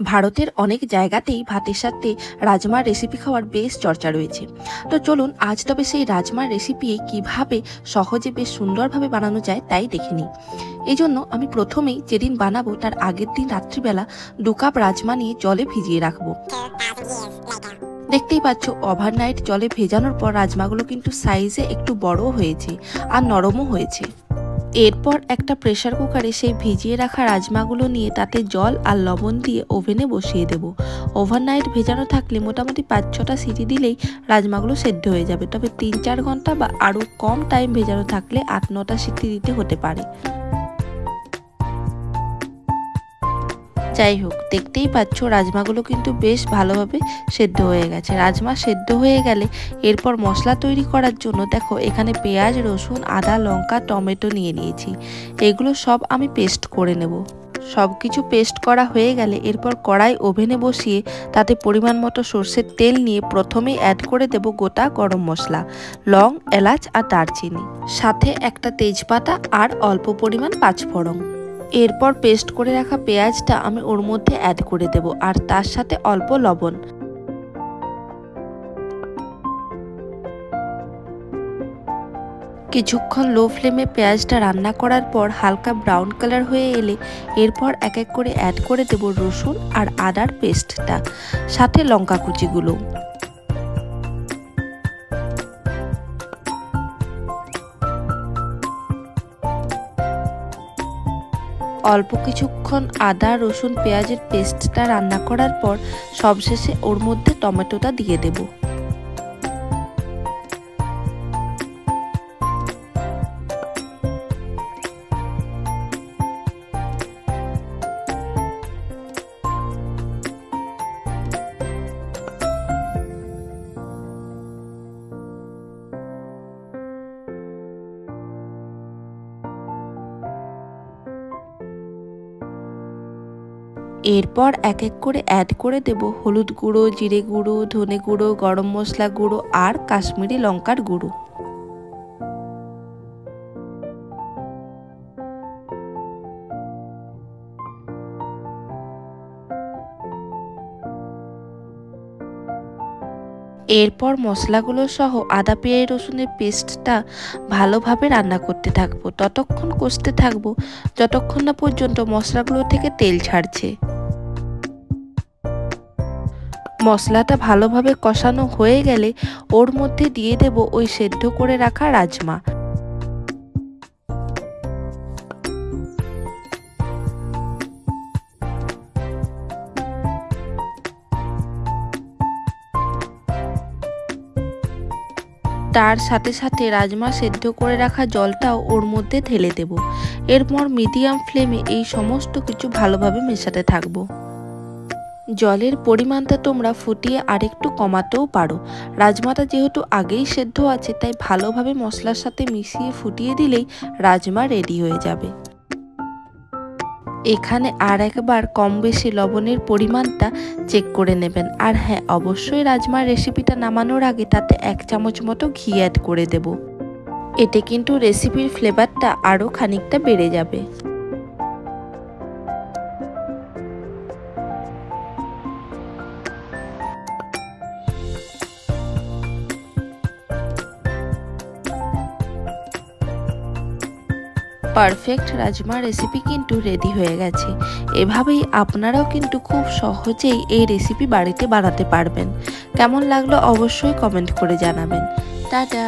ভারতের অনেক জায়গাতেই ভাতের সাথে রাজমার রেসিপি খাওয়ার বেশ চর্চা রয়েছে। তো চলুন আজ তবে সেই রাজমার রেসিপি কিভাবে সহজে বেশ সুন্দরভাবে বানানো যায় তাই দেখে নিই। এই জন্য আমি প্রথমেই যেদিন বানাবো তার আগের দিন রাত্রিবেলা 2 কাপ রাজমা নিয়ে জলে ভিজিয়ে রাখবো। দেখতেই পাচ্ছ ওভারনাইট জলে ভেজানোর পর রাজমাগুলো কিন্তু সাইজে একটু বড় হয়েছে আর নরমও হয়েছে। এরপর একটা প্রেসার কুকারে সেই ভিজিয়ে রাখা রাজমাগুলো নিয়ে তাতে জল আর লবণ দিয়ে ওভেনে বসিয়ে দেব। ওভারনাইট ভেজানো থাকলে মোটামুটি 5-6টা সিটি দিলেই রাজমাগুলো সেদ্ধ হয়ে যাবে, তবে 3-4 ঘন্টা বা আরও কম টাইম ভেজানো থাকলে 8-9টা সিটি দিতে হতে পারে। যাই হোক, দেখতেই পাচ্ছ রাজমাগুলো কিন্তু বেশ ভালোভাবে সেদ্ধ হয়ে গেছে। রাজমা সেদ্ধ হয়ে গেলে এরপর মশলা তৈরি করার জন্য দেখো এখানে পেঁয়াজ, রসুন, আদা, লঙ্কা, টমেটো নিয়ে নিয়েছি। এগুলো সব আমি পেস্ট করে নেব। সব কিছু পেস্ট করা হয়ে গেলে এরপর কড়াই ওভেনে বসিয়ে তাতে পরিমাণ মতো সর্ষের তেল নিয়ে প্রথমেই অ্যাড করে দেব গোটা গরম মশলা, লং, এলাচ আর দারচিনি, সাথে একটা তেজপাতা আর অল্প পরিমাণ পাঁচফোড়ন। এরপর পেস্ট করে রাখা পেঁয়াজটা আমি ওর মধ্যে অ্যাড করে দেব আর তার সাথে অল্প লবণ। কিছুক্ষণ লো ফ্লেমে পেঁয়াজটা রান্না করার পর হালকা ব্রাউন কালার হয়ে এলে এরপর এক এক করে অ্যাড করে দেব রসুন আর আদার পেস্টটা, সাথে লঙ্কা কুচিগুলো। অল্প কিছুক্ষণ আদা, রসুন, পেঁয়াজের পেস্টটা রান্না করার পর সবশেষে ওর মধ্যে টমেটোটা দিয়ে দেব। এরপর এক এক করে অ্যাড করে দেব হলুদ গুঁড়ো, জিরে গুঁড়ো, ধনে গুঁড়ো, গরম মশলা গুঁড়ো আর কাশ্মীরি লঙ্কার গুঁড়ো। এরপর মশলাগুলো সহ আদা, পেঁয়াজ, রসুনের পেস্টটা ভালোভাবে রান্না করতে থাকবো। ততক্ষণ কষতে থাকবো যতক্ষণ না পর্যন্ত মশলাগুলো থেকে তেল ছাড়ছে। মশলাটা ভালোভাবে কষানো হয়ে গেলে ওর মধ্যে দিয়ে দেব ওই সেদ্ধ করে রাখা রাজমা। তার সাথে সাথে রাজমা সেদ্ধ করে রাখা জলটাও ওর মধ্যে ঢেলে দেব। এরপর মিডিয়াম ফ্লেমে এই সমস্ত কিছু ভালোভাবে মেশাতে থাকবো। জলের পরিমাণটা তোমরা ফুটিয়ে আরেকটু কমাতেও পারো। রাজমাটা যেহেতু আগেই সেদ্ধ আছে তাই ভালোভাবে মশলার সাথে মিশিয়ে ফুটিয়ে দিলেই রাজমা রেডি হয়ে যাবে। এখানে আর একবার কম বেশি লবণের পরিমাণটা চেক করে নেবেন। আর হ্যাঁ, অবশ্যই রাজমার রেসিপিটা নামানোর আগে তাতে 1 চামচ মতো ঘি অ্যাড করে দেব। এতে কিন্তু রেসিপির ফ্লেভারটা আরও খানিকটা বেড়ে যাবে। পারফেক্ট রাজমা রেসিপি কিন্তু রেডি হয়ে গেছে। এভাবেই আপনারাও কিন্তু খুব সহজেই এই রেসিপি বাড়িতে বানাতে পারবেন। কেমন লাগলো অবশ্যই কমেন্ট করে জানাবেন। টাটা।